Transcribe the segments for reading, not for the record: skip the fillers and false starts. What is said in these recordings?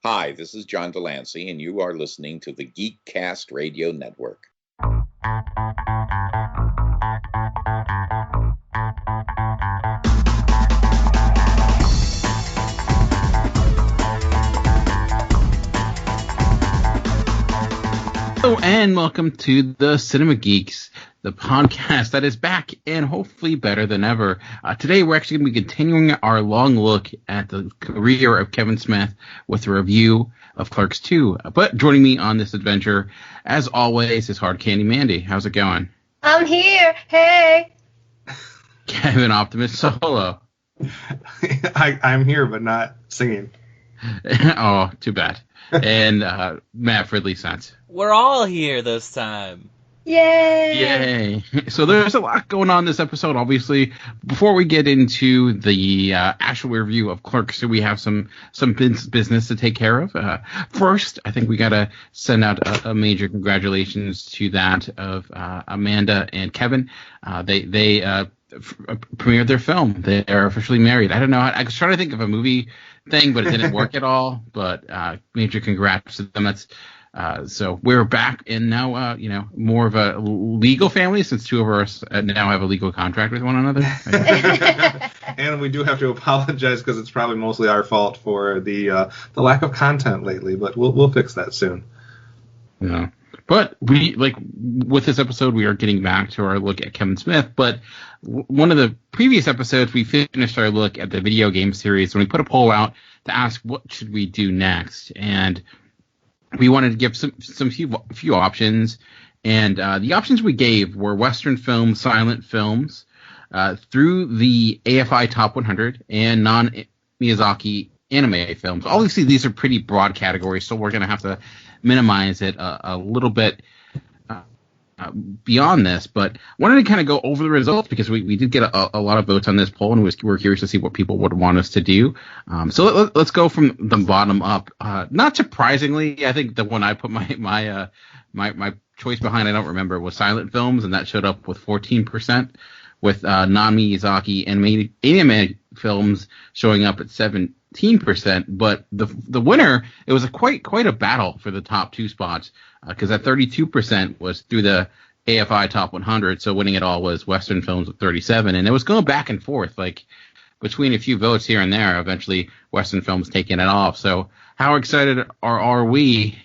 Hi, this is John Delancey, and you are listening to the Geekcast Radio Network. Hello, and welcome to the Cinema Geeks, the podcast that is back and hopefully better than ever. Today, we're actually going to be continuing our long look at the career of Kevin Smith with a review of Clerks 2. But joining me on this adventure, as always, is Hard Candy Mandy. How's it going? I'm here. Hey. Kevin Optimus Solo. I'm here, but not singing. Oh, too bad. And Matt Fridley Sense. We're all here this time. Yay! So there's a lot going on this episode, obviously. Before we get into the actual review of Clerks, we have some business to take care of. First, I think we got to send out a major congratulations to that of Amanda and Kevin. They premiered their film. They are officially married. I don't know. I was trying to think of a movie thing, but it didn't work at all. But major congrats to them. That's so we're back and now more of a legal family, since two of us now have a legal contract with one another. And we do have to apologize because it's probably mostly our fault for the lack of content lately, but we'll fix that soon. Yeah. But with this episode, we are getting back to our look at Kevin Smith. But one of the previous episodes, we finished our look at the video game series, and we put a poll out to ask what should we do next. And we wanted to give some few options. And the options we gave were Western films, silent films, through the AFI Top 100, and non-Miyazaki anime films. Obviously, these are pretty broad categories, so we're going to have to minimize it a little bit beyond this, but wanted to kind of go over the results because we did get a lot of votes on this poll, and we're curious to see what people would want us to do. So let's go from the bottom up. Not surprisingly, I think the one I put my choice behind, I don't remember, was silent films, and that showed up with 14%, with non-Miyazaki anime films showing up at 17%. But the winner, it was quite a battle for the top two spots, because that 32% was through the AFI Top 100, so winning it all was Western films with 37, and it was going back and forth, like between a few votes here and there. Eventually, Western films taking it off. So how excited are we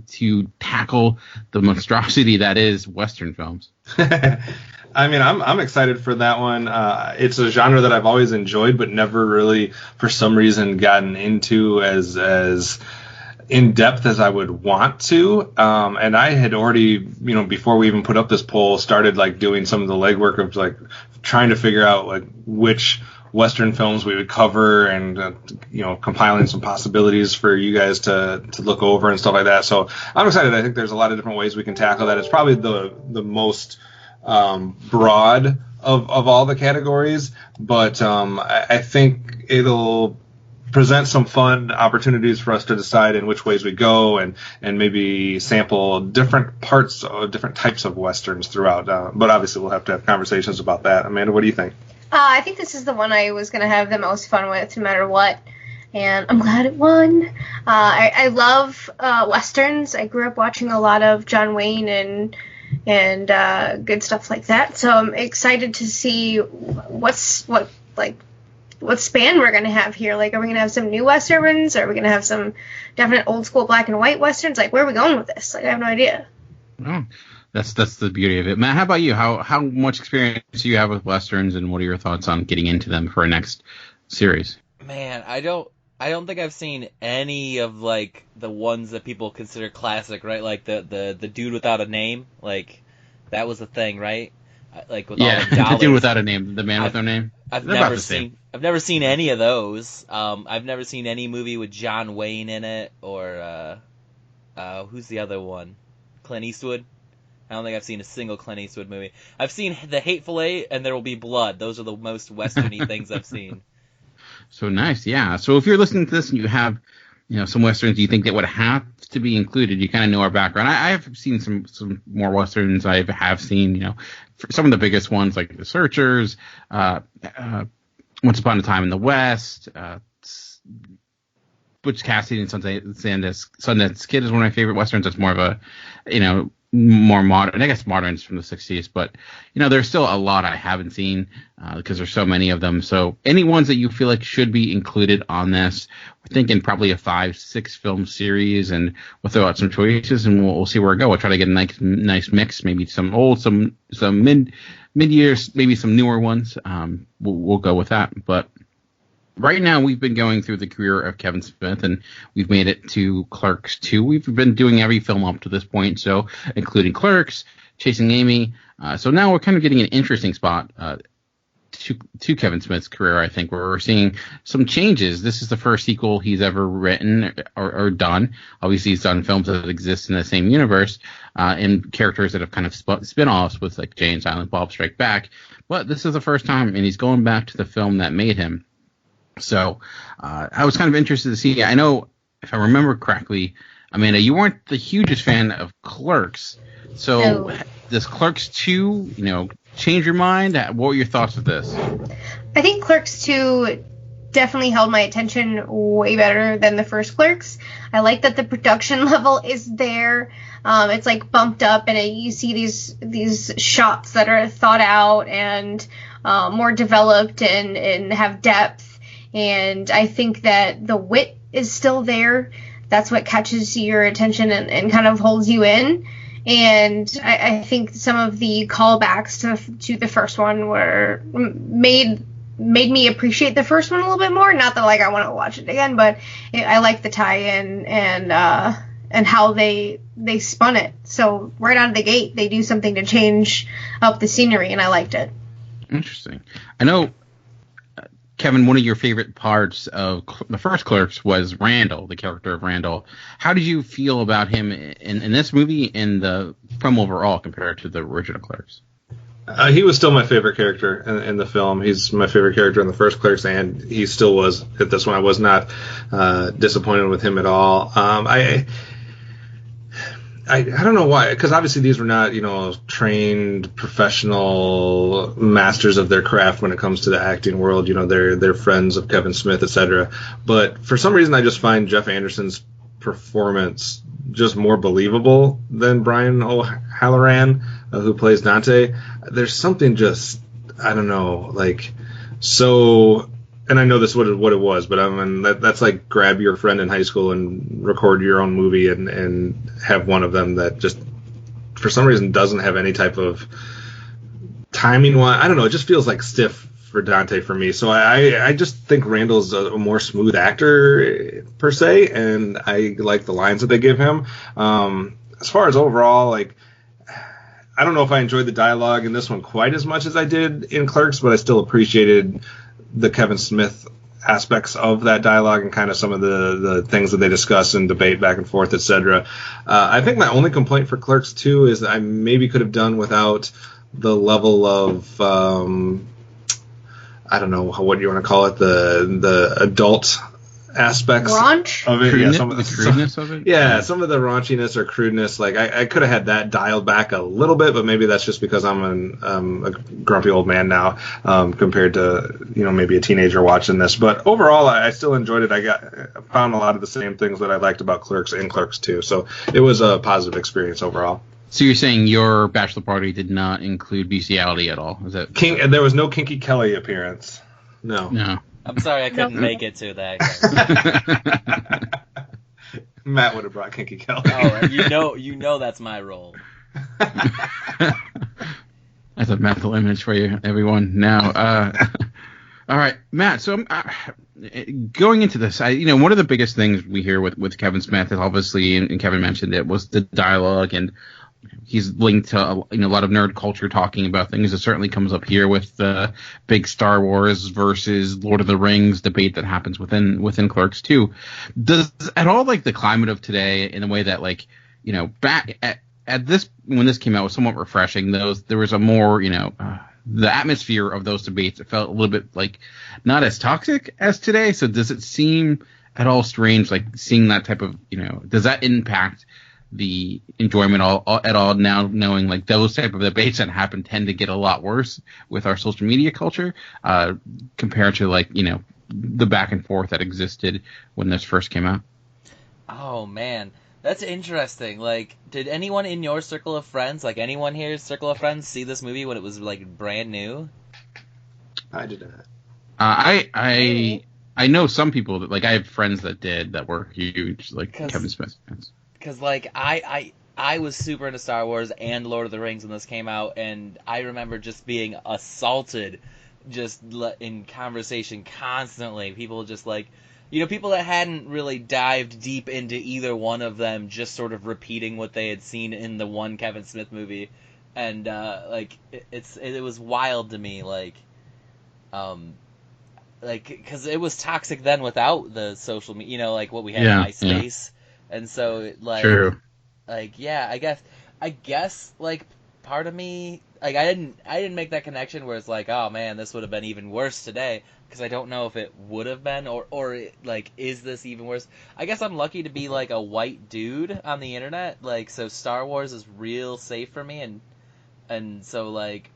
to tackle the monstrosity that is Western films? I mean, I'm excited for that one. It's a genre that I've always enjoyed, but never really, for some reason, gotten into as in depth as I would want to. And I had already, before we even put up this poll, started doing some of the legwork of trying to figure out which Western films we would cover, and compiling some possibilities for you guys to look over and stuff like that. So I'm excited. I think there's a lot of different ways we can tackle that. It's probably the most broad of all the categories, but I think it'll present some fun opportunities for us to decide in which ways we go, and maybe sample different parts of different types of Westerns throughout. But obviously we'll have to have conversations about that. Amanda, what do you think? I think this is the one I was going to have the most fun with, no matter what. And I'm glad it won. I love Westerns. I grew up watching a lot of John Wayne and good stuff like that. So I'm excited to see what span we're going to have here. Are we going to have some new Westerns? Are we going to have some definite old school black and white Westerns? Where are we going with this? I have no idea. Oh, that's the beauty of it. Matt, how about you? How much experience do you have with Westerns, and what are your thoughts on getting into them for our next series? Man, I don't think I've seen any of the ones that people consider classic, right? Like the dude without a name, that was a thing, right? With all the dollars. The dude without a name, the man with no name. I've never seen any of those. I've never seen any movie with John Wayne in it, or who's the other one? Clint Eastwood. I don't think I've seen a single Clint Eastwood movie. I've seen The Hateful Eight and There Will Be Blood. Those are the most Western-y things I've seen. So nice, yeah. So if you're listening to this and you have, some Westerns you think that would have to be included, you kind of know our background. I have seen some more Westerns. I have seen, some of the biggest ones like The Searchers, Once Upon a Time in the West, Butch Cassidy and Sundance Kid is one of my favorite westerns. That's more of a, more modern, I guess modern's from the 60s, but there's still a lot I haven't seen because there's so many of them. So any ones that you feel like should be included on this, we're thinking probably a 5-6 film series, and we'll throw out some choices and we'll see where we go. We'll try to get a nice mix, maybe some old, some mid-years, maybe some newer ones. We'll go with that. But right now, we've been going through the career of Kevin Smith, and we've made it to Clerks 2. We've been doing every film up to this point, so including Clerks, Chasing Amy. So now we're kind of getting an interesting spot to Kevin Smith's career, I think, where we're seeing some changes. This is the first sequel he's ever written or done. Obviously, he's done films that exist in the same universe and characters that have kind of spin-offs with like Jay and Silent Bob Strike Back. But this is the first time, and he's going back to the film that made him. So I was kind of interested to see. I know, if I remember correctly, Amanda, you weren't the hugest fan of Clerks. So No. Does Clerks 2, change your mind? What were your thoughts of this? I think Clerks 2 definitely held my attention way better than the first Clerks. I like that the production level is there. It's like bumped up, and you see these shots that are thought out and more developed and have depth. And I think that the wit is still there. That's what catches your attention and kind of holds you in. And I think some of the callbacks to the first one made me appreciate the first one a little bit more. Not that I want to watch it again, but I like the tie-in and how they spun it. So right out of the gate, they do something to change up the scenery, and I liked it. Interesting. I know, Kevin, one of your favorite parts of the first Clerks was Randall, the character of Randall. How did you feel about him in this movie and the film overall compared to the original Clerks? He was still my favorite character in the film. He's my favorite character in the first Clerks, and he still was at this one. I was not disappointed with him at all. I don't know why, because obviously these were not, trained professional masters of their craft when it comes to the acting world. They're friends of Kevin Smith, etc. But for some reason, I just find Jeff Anderson's performance just more believable than Brian O'Halloran, who plays Dante. There's something just, I don't know, so. And I know this is what it was, but that's like grab your friend in high school and record your own movie and have one of them that just for some reason doesn't have any type of timing. I don't know. It just feels like stiff for Dante for me. So I just think Randall's a more smooth actor per se, and I like the lines that they give him. As far as overall, I don't know if I enjoyed the dialogue in this one quite as much as I did in Clerks, but I still appreciated the Kevin Smith aspects of that dialogue and kind of some of the things that they discuss and debate back and forth, etc. I think my only complaint for Clerks 2 is that I maybe could have done without the level of, I don't know what you want to call it, the adult aspects Raunch? of it. Crudeness, Some of the crudeness of it? Yeah, some of the raunchiness or crudeness. I could have had that dialed back a little bit, but maybe that's just because I'm a grumpy old man now compared to maybe a teenager watching this. But overall, I still enjoyed it. I found a lot of the same things that I liked about Clerks in Clerks 2. So it was a positive experience overall. So you're saying your bachelor party did not include bestiality at all? Is that There was no Kinky Kelly appearance. No. I'm sorry I couldn't make it to that. Matt would have brought Kinky Kelly. Oh, you know that's my role. That's a mental image for you, everyone. Now, all right, Matt. So going into this, one of the biggest things we hear with Kevin Smith is obviously, and Kevin mentioned it, was the dialogue, and he's linked to a lot of nerd culture talking about things. It certainly comes up here with the big Star Wars versus Lord of the Rings debate that happens within Clerks 2. Does at all the climate of today in a way that back at this when this came out was somewhat refreshing. There was a more the atmosphere of those debates, it felt a little bit not as toxic as today. So does it seem at all strange seeing that type of does that impact the enjoyment at all now, knowing those type of debates that happen tend to get a lot worse with our social media culture compared to the back and forth that existed when this first came out. Oh man, that's interesting. Like, did anyone in your circle of friends, like anyone here's circle of friends, see this movie when it was like brand new? I did not. I know some people that, like, I have friends that did, that were huge, like Kevin Smith fans. Because like I was super into Star Wars and Lord of the Rings when this came out, and I remember just being assaulted, just in conversation constantly. People just like, people that hadn't really dived deep into either one of them, just sort of repeating what they had seen in the one Kevin Smith movie, and it was wild to me, because it was toxic then without the social media, like what we had in MySpace, and so True. I guess like part of me, like I didn't make that connection where it's like, oh man, this would have been even worse today, because I don't know if it would have been, or like, is this even worse? I guess I'm lucky to be like a white dude on the internet, like, so Star Wars is real safe for me, and so like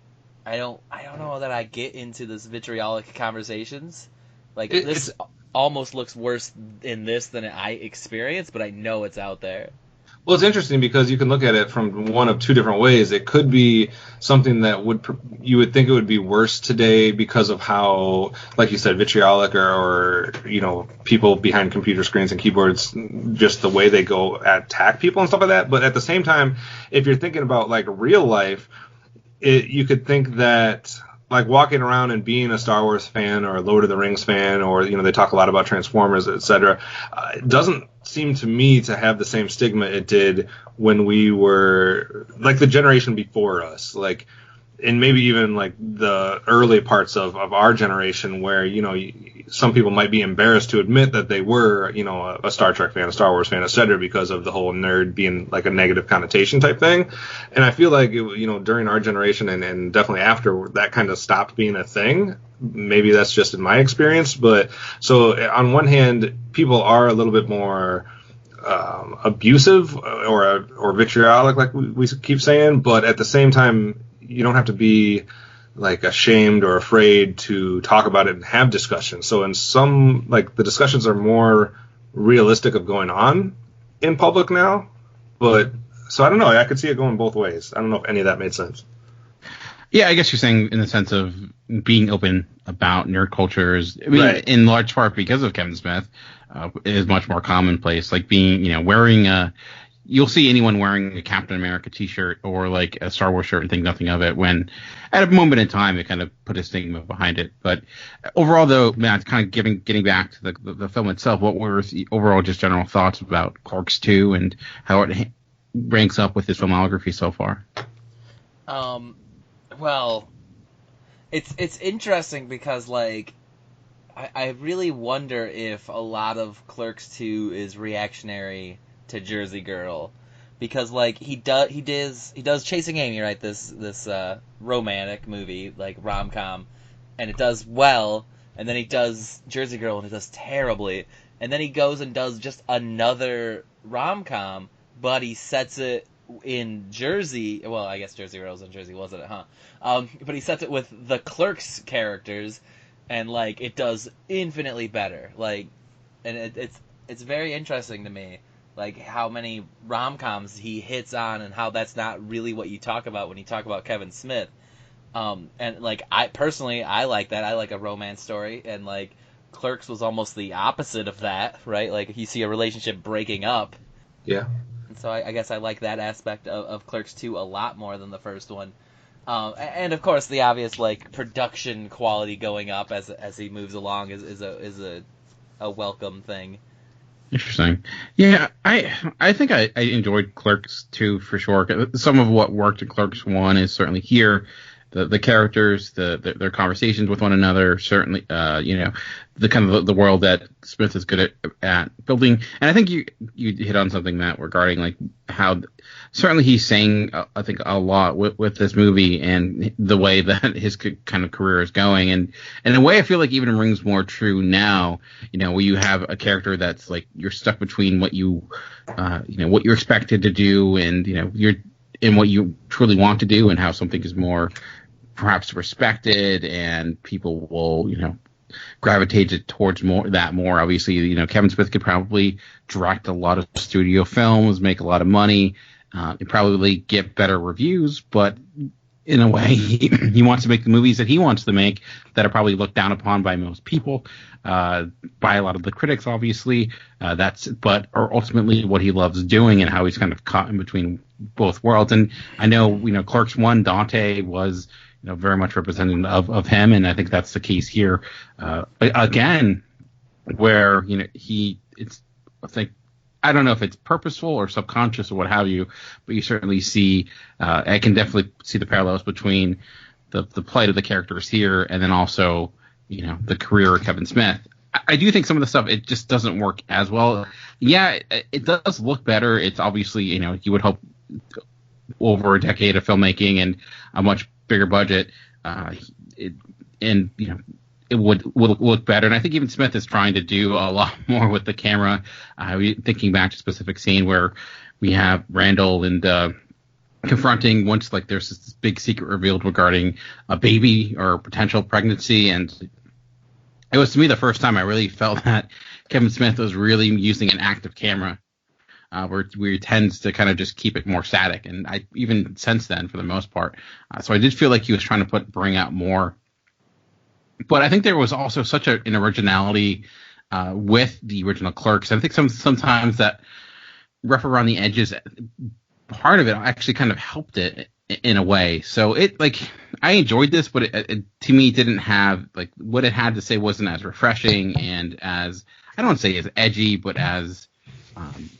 I don't know that I get into this vitriolic conversations. Like, this almost looks worse in this than I experienced, but I know it's out there. Well, it's interesting because you can look at it from one of two different ways. It could be something that you would think it would be worse today because of how, like you said, vitriolic or people behind computer screens and keyboards, just the way they go attack people and stuff like that. But at the same time, if you're thinking about like real life, you could think that, like, walking around and being a Star Wars fan or a Lord of the Rings fan, or they talk a lot about Transformers, etc., it doesn't seem to me to have the same stigma it did when we were like the generation before us, like, and maybe even like the early parts of our generation, where some people might be embarrassed to admit that they were a Star Trek fan, a Star Wars fan, etc., because of the whole nerd being like a negative connotation type thing. And I feel like during our generation and definitely after, that kind of stopped being a thing. Maybe that's just in my experience, but so on one hand, people are a little bit more abusive or vitriolic, like we keep saying, but at the same time, you don't have to be like ashamed or afraid to talk about it and have discussions. So in some, like, the discussions are more realistic of going on in public now. But so I don't know. I could see it going both ways. I don't know if any of that made sense. Yeah, I guess you're saying in the sense of being open about nerd culture is, right, in large part because of Kevin Smith, is much more commonplace. Like being, wearing you'll see anyone wearing a Captain America t-shirt or like a Star Wars shirt and think nothing of it, when at a moment in time it kind of put a stigma behind it. But overall, though, Matt, kind of getting back to the film itself, what were the overall just general thoughts about Clerks 2 and how it ranks up with his filmography so far? Well, it's interesting because, like, I really wonder if a lot of Clerks 2 is reactionary to Jersey Girl, because like he does Chasing Amy, right? This romantic movie, like rom-com, and it does well, and then he does Jersey Girl and it does terribly, and then he goes and does just another rom-com, but he sets it in Jersey. Well, I guess Jersey Girl's in Jersey, wasn't it, huh? But he sets it with the Clerks characters, and like it does infinitely better. Like, and it's very interesting to me, like how many rom-coms he hits on and how that's not really what you talk about when you talk about Kevin Smith. And like I personally like that. I like a romance story, and like Clerks was almost the opposite of that, right? Like you see a relationship breaking up. Yeah. And so I guess I like that aspect of Clerks 2 a lot more than the first one. And of course the obvious like production quality going up as he moves along is a welcome thing. Interesting. Yeah, I think I enjoyed Clerks 2 for sure. Some of what worked in Clerks 1 is certainly here. The characters, their conversations with one another, certainly, the kind of the world that Smith is good at building. And I think you hit on something, Matt, regarding like how certainly he's saying, I think, a lot with this movie and the way that his kind of career is going. And in a way, I feel like even rings more true now, where you have a character that's like, you're stuck between what what you're expected to do and, you're in what you truly want to do, and how something is more perhaps respected and people will, gravitated towards more. Obviously, you know, Kevin Smith could probably direct a lot of studio films, make a lot of money, and probably get better reviews, but in a way, he wants to make the movies that he wants to make that are probably looked down upon by most people, by a lot of the critics, obviously. But are ultimately what he loves doing and how he's kind of caught in between both worlds. And I know, you know, Clerks 1, Dante was, you know, very much representative of him, and I think that's the case here. Again, where, you know, I don't know if it's purposeful or subconscious or what have you, but you certainly see, I can definitely see the parallels between the plight of the characters here and then also, you know, the career of Kevin Smith. I do think some of the stuff, it just doesn't work as well. Yeah, it does look better. It's obviously, you know, you would hope over a decade of filmmaking and a much bigger budget, it would look better. And I think even Smith is trying to do a lot more with the camera. Thinking back to a specific scene where we have Randall and confronting once, like, there's this big secret revealed regarding a baby or potential pregnancy. And it was, to me, the first time I really felt that Kevin Smith was really using an active camera, where he tends to kind of just keep it more static. And I even since then, for the most part. So I did feel like he was trying to bring out more. But I think there was also such an originality with the original Clerks. I think sometimes that rough around the edges part of it actually kind of helped it in a way. So I enjoyed this, but it to me didn't have, like, what it had to say wasn't as refreshing and as, I don't want to say as edgy, but as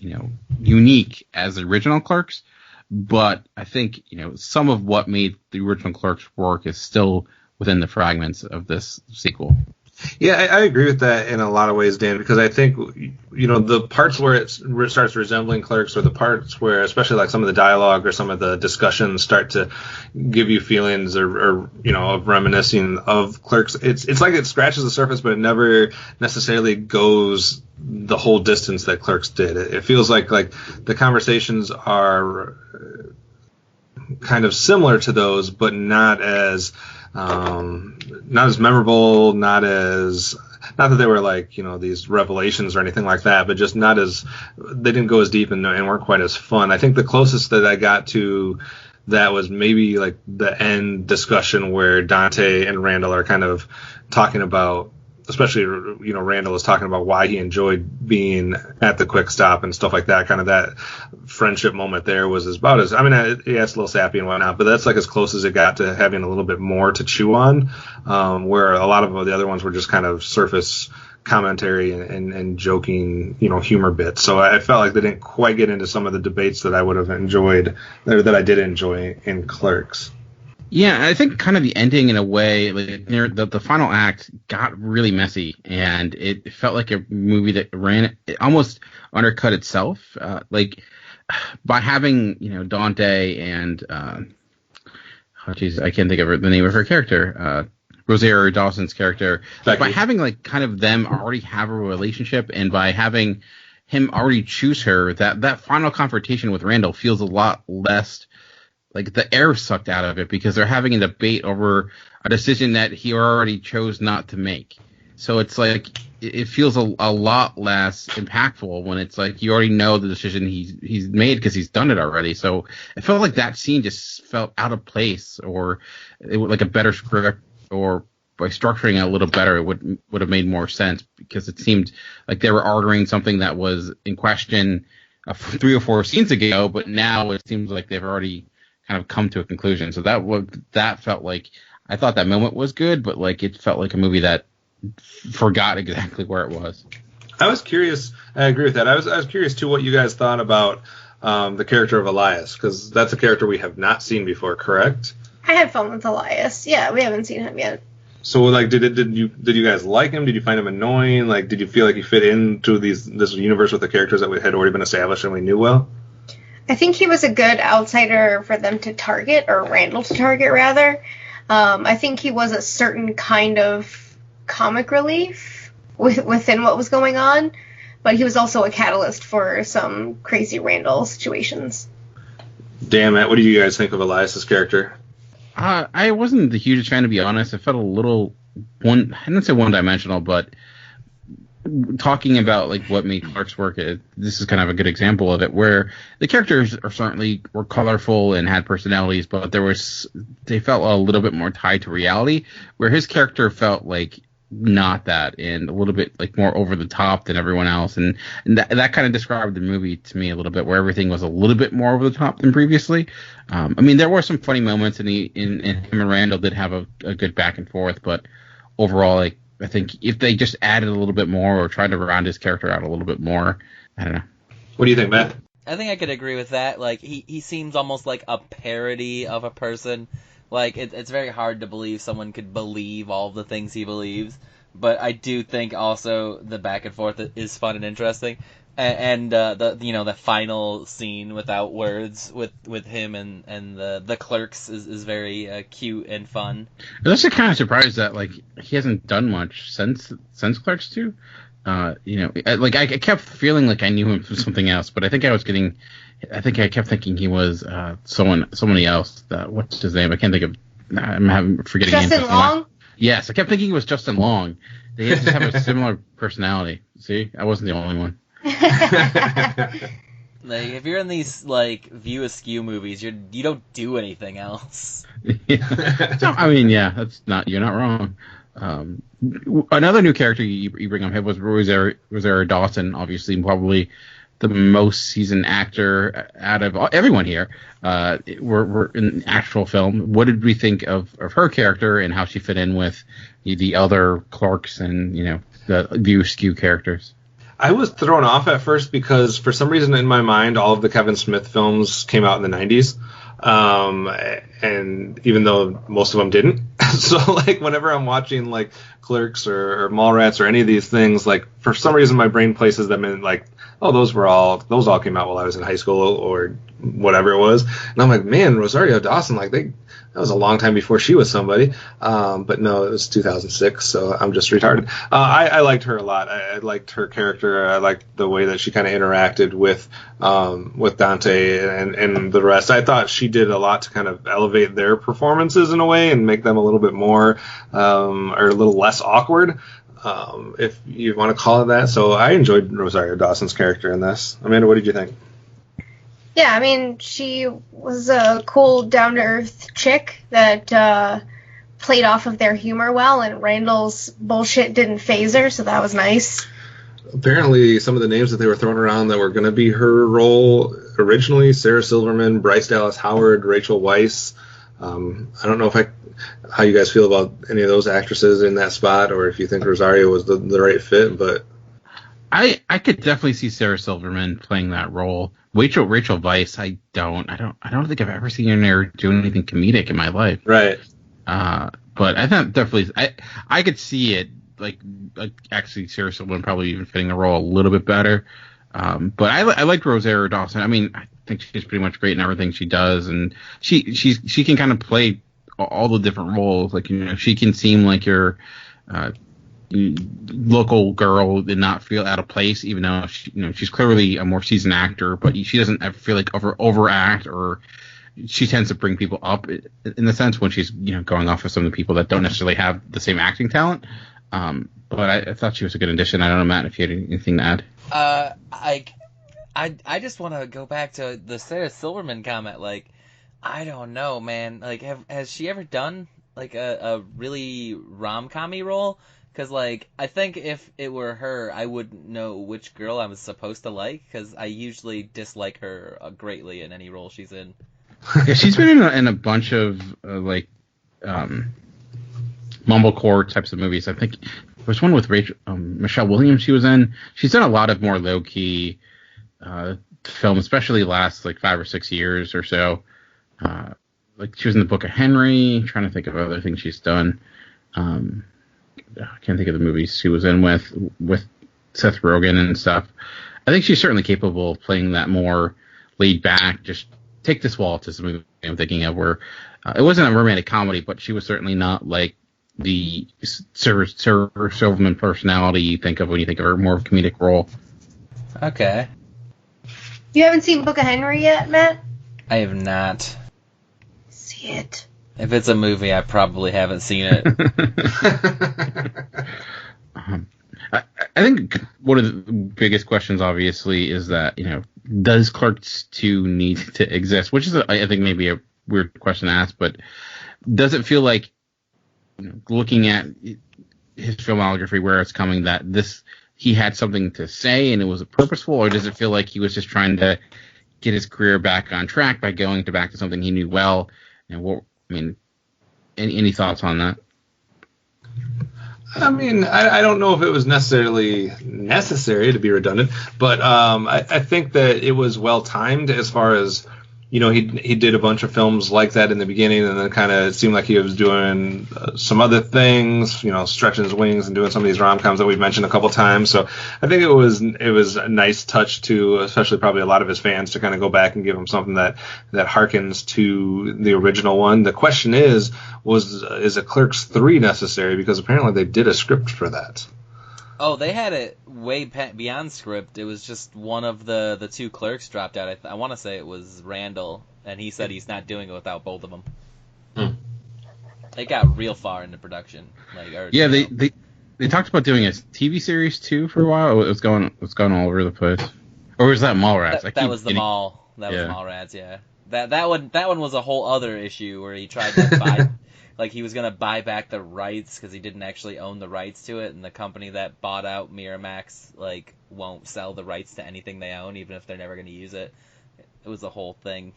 unique as the original Clerks. But I think, you know, some of what made the original Clerks work is still within the fragments of this sequel. Yeah, I agree with that in a lot of ways, Dan, because I think, you know, the parts where it starts resembling Clerks, or the parts where, especially like some of the dialogue or some of the discussions start to give you feelings or you know, of reminiscing of Clerks, it's like it scratches the surface, but it never necessarily goes the whole distance that Clerks did. It feels like the conversations are kind of similar to those, but not as memorable, not that they were like, you know, these revelations or anything like that, but just they didn't go as deep and weren't quite as fun. I think the closest that I got to that was maybe like the end discussion where Dante and Randall are kind of talking about, especially, you know, Randall is talking about why he enjoyed being at the Quick Stop and stuff like that. Kind of that friendship moment there was about as, I mean, it's a little sappy and whatnot, but that's like as close as it got to having a little bit more to chew on, where a lot of the other ones were just kind of surface commentary and joking, you know, humor bits. So I felt like they didn't quite get into some of the debates that I would have enjoyed, or that I did enjoy in Clerks. Yeah, I think kind of the ending, in a way, like near the final act, got really messy, and it felt like a movie that it almost undercut itself. Like, by having, you know, Dante and I can't think of the name of her character, Rosario Dawson's character, Becky. By having, like, kind of them already have a relationship, and by having him already choose her, that final confrontation with Randall feels a lot less like the air sucked out of it, because they're having a debate over a decision that he already chose not to make. So it's like, it feels a lot less impactful when it's like you already know the decision he's made because he's done it already. So it felt like that scene just felt out of place, or it would, like, a better script, or by structuring it a little better, it would have made more sense, because it seemed like they were arguing something that was in question 3 or 4 scenes ago, but now it seems like they've already kind of come to a conclusion. So that felt like, I thought that moment was good, but like it felt like a movie that forgot exactly where it was. I was curious. I agree with that. I was curious too what you guys thought about the character of Elias, because that's a character we have not seen before, correct? I had fun with Elias. Yeah, we haven't seen him yet. So, like, did you guys like him? Did you find him annoying? Like, did you feel like he fit into this universe with the characters that had already been established and we knew well? I think he was a good outsider for them to target, or Randall to target, rather. I think he was a certain kind of comic relief within what was going on, but he was also a catalyst for some crazy Randall situations. Damn it, what do you guys think of Elias's character? I wasn't the hugest fan, to be honest. I felt a little I don't say one-dimensional, but talking about like what made Clerks work, this is kind of a good example of it, where the characters were colorful and had personalities, but they felt a little bit more tied to reality, where his character felt like not that, and a little bit like more over the top than everyone else, and that kind of described the movie to me a little bit, where everything was a little bit more over the top than previously. I mean, there were some funny moments, and him and Randall did have a good back and forth, but overall, like, I think if they just added a little bit more or tried to round his character out a little bit more, I don't know. What do you think, Matt? I think I could agree with that. Like, he seems almost like a parody of a person. Like, it's very hard to believe someone could believe all the things he believes. But I do think also the back and forth is fun and interesting. And the final scene without words with him and the clerks is very cute and fun. I was actually kind of surprised that like he hasn't done much since Clerks 2. I kept feeling like I knew him from something else, but I kept thinking he was somebody else. What's his name? I can't think of. I'm forgetting. Justin Long. Yes, I kept thinking it was Justin Long. They just have a similar personality. See, I wasn't the only one. Like, if you're in these like View Askew movies, you don't do anything else. Yeah. So, I mean, yeah, you're not wrong. Another new character you bring up was Rosario Dawson, obviously probably the most seasoned actor out of everyone here. We're in actual film. What did we think of her character and how she fit in with the other Clerks and the View Askew characters? I was thrown off at first because for some reason in my mind, all of the Kevin Smith films came out in the 90s. And even though most of them didn't. So like whenever I'm watching like Clerks or Mallrats or any of these things, like for some reason my brain places them in like, oh, those all came out while I was in high school or whatever it was. And I'm like, man, Rosario Dawson, like that was a long time before she was somebody. But no, it was 2006, so I'm just retarded. I liked her a lot. I liked her character. I liked the way that she kind of interacted with Dante and the rest. I thought she did a lot to kind of elevate their performances in a way and make them a little bit more or a little less awkward. If you want to call it that. So I enjoyed Rosario Dawson's character in this. Amanda, what did you think? Yeah, I mean, she was a cool, down-to-earth chick that played off of their humor well, and Randall's bullshit didn't faze her, so that was nice. Apparently, some of the names that they were throwing around that were going to be her role originally, Sarah Silverman, Bryce Dallas Howard, Rachel Weisz. I don't know how you guys feel about any of those actresses in that spot, or if you think Rosario was the right fit, but I could definitely see Sarah Silverman playing that role. Rachel Weisz, I don't think I've ever seen her do anything comedic in my life. Right. But I think definitely I could see it like actually Sarah Silverman probably even fitting the role a little bit better. But I liked Rosario Dawson. I mean, I think she's pretty much great in everything she does, and she can kind of play all the different roles. Like, she can seem like your local girl and not feel out of place, even though she's clearly a more seasoned actor, but she doesn't ever feel like overact, or she tends to bring people up in the sense when she's going off of some of the people that don't necessarily have the same acting talent. But I thought she was a good addition. I don't know, Matt, if you had anything to add. I just want to go back to the Sarah Silverman comment. Like, I don't know, man. Like, has she ever done like a really rom-com-y role? Because, like, I think if it were her, I wouldn't know which girl I was supposed to like, because I usually dislike her greatly in any role she's in. Yeah, she's been in a bunch of, mumblecore types of movies. I think there's one with Michelle Williams she was in. She's done a lot of more low-key film, especially last, 5 or 6 years or so. Like, she was in the Book of Henry. Trying to think of other things she's done. I can't think of the movies she was in with Seth Rogen and stuff. I think she's certainly capable of playing that more laid back, just take this waltz is the movie I'm thinking of, where it wasn't a romantic comedy, but she was certainly not like the Sarah Silverman personality you think of when you think of her more comedic role. Okay. You haven't seen Book of Henry yet, Matt? I have not. See it. If it's a movie, I probably haven't seen it. I think one of the biggest questions, obviously, is that, does Clerks 2 need to exist? Which is, I think, maybe a weird question to ask, but does it feel like, looking at his filmography, where it's coming, that he had something to say and it was purposeful, or does it feel like he was just trying to get his career back on track by going back to something he knew well? Any thoughts on that? I mean, I don't know if it was necessarily necessary, to be redundant, but I think that it was well timed as far as, he did a bunch of films like that in the beginning, and then kind of seemed like he was doing some other things, stretching his wings and doing some of these rom-coms that we've mentioned a couple times. So I think it was a nice touch to, especially probably a lot of his fans, to kind of go back and give him something that harkens to the original one. The question is a Clerks 3 necessary? Because apparently they did a script for that. Oh, they had it way beyond script. It was just one of the two clerks dropped out. I want to say it was Randall, and he said he's not doing it without both of them. They got real far into production. They talked about doing a TV series too for a while. It was going all over the place. Or was that Mallrats? That was the Mall. That was Mallrats. Yeah. That one was a whole other issue where he tried to buy. Like, he was going to buy back the rights because he didn't actually own the rights to it, and the company that bought out Miramax, won't sell the rights to anything they own, even if they're never going to use it. It was a whole thing.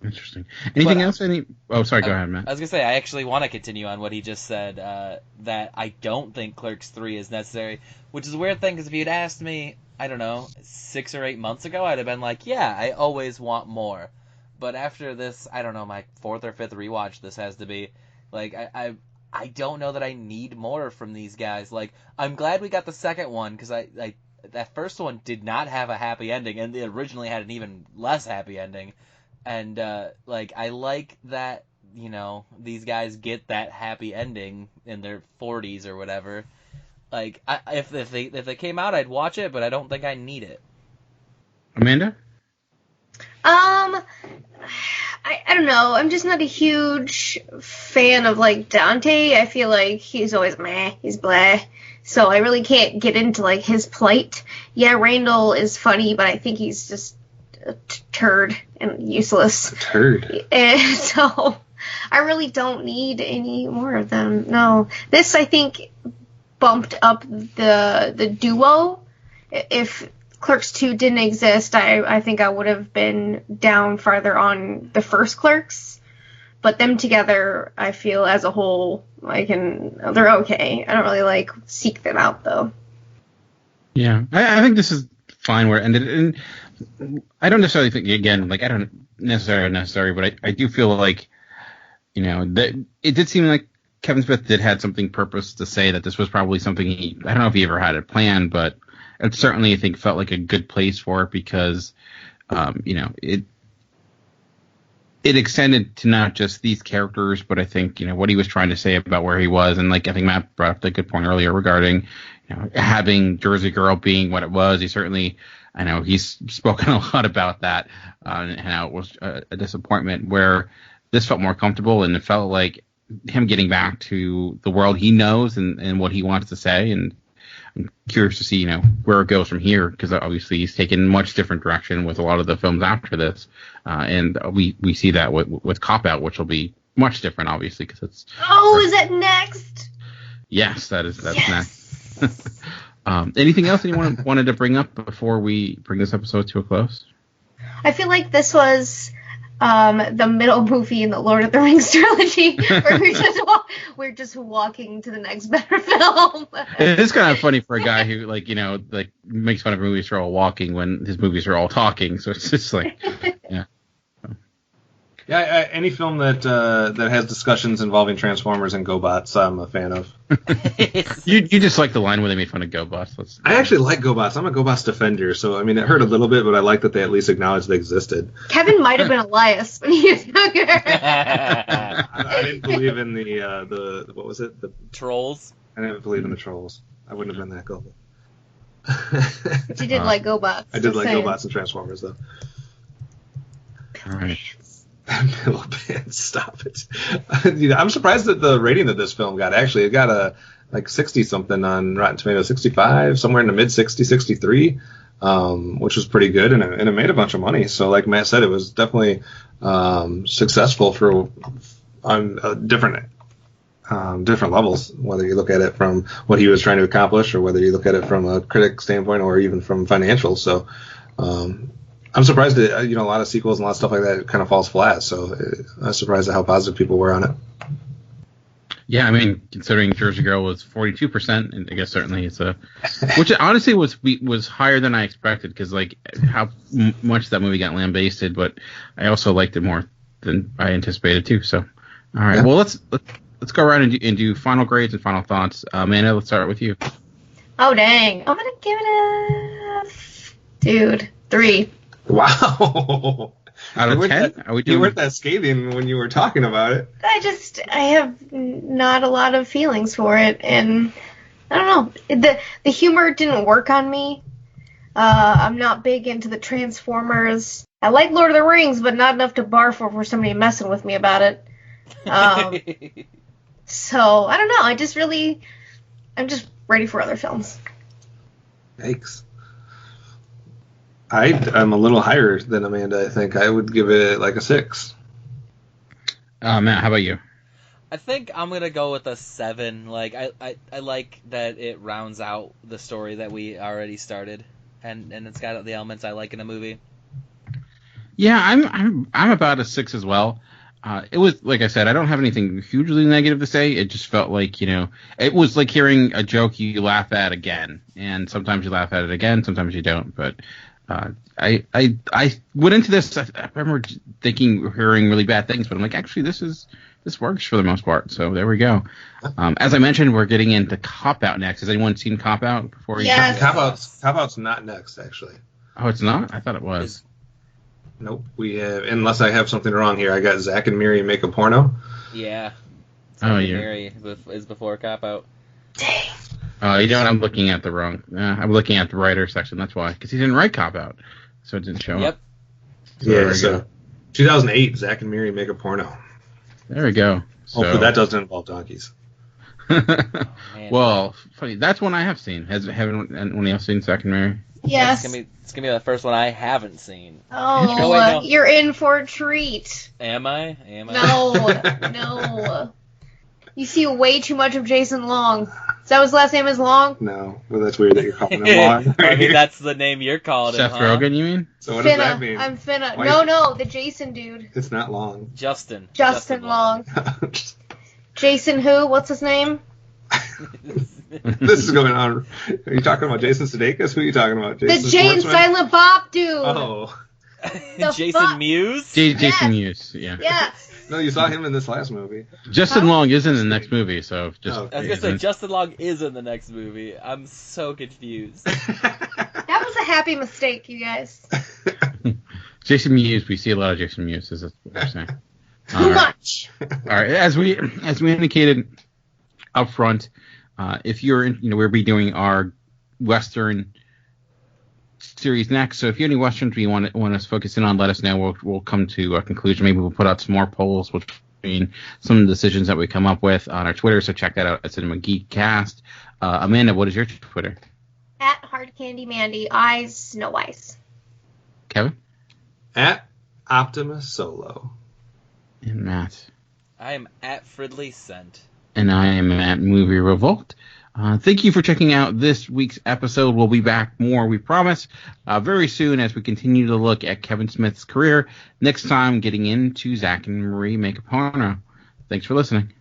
Interesting. Anything else? Oh, sorry, go ahead, Matt. I was going to say, I actually want to continue on what he just said, that I don't think Clerks 3 is necessary, which is a weird thing, because if you'd asked me, I don't know, 6 or 8 months ago, I'd have been like, yeah, I always want more. But after this, I don't know, my 4th or 5th rewatch this has to be, I don't know that I need more from these guys. I'm glad we got the second one, because that first one did not have a happy ending, and it originally had an even less happy ending. And, I like that, these guys get that happy ending in their 40s or whatever. If they came out, I'd watch it, but I don't think I need it. Amanda? I don't know. I'm just not a huge fan of, Dante. I feel like he's always meh, he's blah. So I really can't get into, his plight. Yeah, Randall is funny, but I think he's just a turd and useless. A turd? And so I really don't need any more of them. No. This, I think, bumped up the duo. If Clerks 2 didn't exist, I think I would have been down farther on the first Clerks. But them together, I feel, as a whole, they're okay. I don't really, seek them out, though. Yeah, I think this is fine where it ended. And I don't necessarily think, again, I don't necessarily, but I do feel like, that it did seem like Kevin Smith did had something purpose to say, that this was probably something I don't know if he ever had it planned, but it certainly, I think, felt like a good place for it because, it extended to not just these characters, but I think, what he was trying to say about where he was. And I think Matt brought up the good point earlier regarding, having Jersey Girl being what it was. He certainly, I know he's spoken a lot about that and how it was a disappointment, where this felt more comfortable and it felt like him getting back to the world he knows and what he wants to say. And I'm curious to see, where it goes from here, because obviously he's taken a much different direction with a lot of the films after this. And we see that with Cop Out, which will be much different, obviously, because it's... Oh, is that next? Yes, that's next. Anything else anyone wanted to bring up before we bring this episode to a close? I feel like this was the middle movie in the Lord of the Rings trilogy, where we're just walking to the next better film. It is kind of funny for a guy who makes fun of movies for all walking when his movies are all talking. So it's just yeah. Yeah, any film that has discussions involving Transformers and GoBots, I'm a fan of. You just like the line where they made fun of GoBots. I actually like GoBots. I'm a GoBots defender, so it hurt a little bit, but I like that they at least acknowledged they existed. Kevin might have been Elias when he was younger. I didn't believe in the what was it? The Trolls. I didn't believe in the Trolls. I wouldn't have been that gullible. But you did like GoBots. I did like GoBots and Transformers, though. All right. Miliband, stop it. I'm surprised at the rating that this film got. Actually, it got a like 60 something on Rotten Tomatoes, 65, somewhere in the mid 60, 63, which was pretty good, and it made a bunch of money. So, like Matt said, it was definitely successful on different levels. Whether you look at it from what he was trying to accomplish, or whether you look at it from a critic standpoint, or even from financial. So, I'm surprised that a lot of sequels and a lot of stuff like that kind of falls flat. So I'm surprised at how positive people were on it. Yeah, I mean, considering Jersey Girl was 42%, and I guess certainly it's which honestly was higher than I expected, because like how much that movie got lambasted, but I also liked it more than I anticipated too. So, all right, yeah. Well let's go around and do final grades and final thoughts. Amanda, let's start with you. Oh dang, I'm gonna give it a 3. Wow. Out of 10? You weren't that scathing when you were talking about it. I have not a lot of feelings for it, and I don't know. The humor didn't work on me. I'm not big into the Transformers. I like Lord of the Rings, but not enough to barf for somebody messing with me about it. So, I don't know. I'm just ready for other films. Thanks. I'm a little higher than Amanda, I think. I would give it like a 6. Matt, how about you? I think I'm going to go with a 7. Like, I like that it rounds out the story that we already started, and it's got the elements I like in a movie. Yeah, I'm about a 6 as well. It was, like I said, I don't have anything hugely negative to say. It just felt like, it was like hearing a joke you laugh at again. And sometimes you laugh at it again, sometimes you don't. But I went into this, I remember hearing really bad things, but I'm like, actually, this works for the most part. So there we go. As I mentioned, we're getting into Cop Out next. Has anyone seen Cop Out before? Yes. Cop Out's not next, actually. Oh, it's not? I thought it was. Nope. We have, unless I have something wrong here, I got Zach and Miri Make a Porno. Yeah. Zach and Miri is before Cop Out. Dang. I'm looking at the wrong. I'm looking at the writer section. That's why, because he didn't write Cop Out, so it didn't show up. Yep. So 2008, Zach and Miri Make a Porno. There we go. Hopefully that doesn't involve donkeys. Well, funny. That's one I have seen. Haven't anyone else seen Zach and Miri? Yes. It's gonna be the first one I haven't seen. Oh, wait, no. You're in for a treat. Am I? No. You see way too much of Jason Long. Is that his last name is Long? No, well that's weird that you're calling him Long. I mean, that's the name you're calling him, Seth Rogen, you mean? So what does that mean? I'm Finna. Why No, the Jason dude. It's not Long. Justin Long. Jason who? What's his name? This is going on. Are you talking about Jason Sudeikis? Who are you talking about? The Jane Silent Bob dude. Oh. Jason Mewes? Jason Mewes, yeah. Yes. No, you saw him in this last movie. Justin Long is in the next movie, so just. I was gonna say Justin Long is in the next movie. I'm so confused. That was a happy mistake, you guys. Jason Mewes, we see a lot of Jason Mewes, is what we're saying. Too much. All right, as we indicated up front, if you're we'll be doing our Western series next. So if you have any Westerns you want us to focus in on, let us know. We'll come to a conclusion. Maybe we'll put out some more polls between some of the decisions that we come up with on our Twitter. So check that out at Cinema Geek Cast. Amanda, what is your Twitter? At Hard Candy Mandy, eyes, no eyes. Kevin? At Optimus Solo. And Matt? I am at Fridley Scent. And I am at Movie Revolt. Thank you for checking out this week's episode. We'll be back more, we promise, very soon as we continue to look at Kevin Smith's career. Next time, getting into Zach and Marie Make a Porno. Thanks for listening.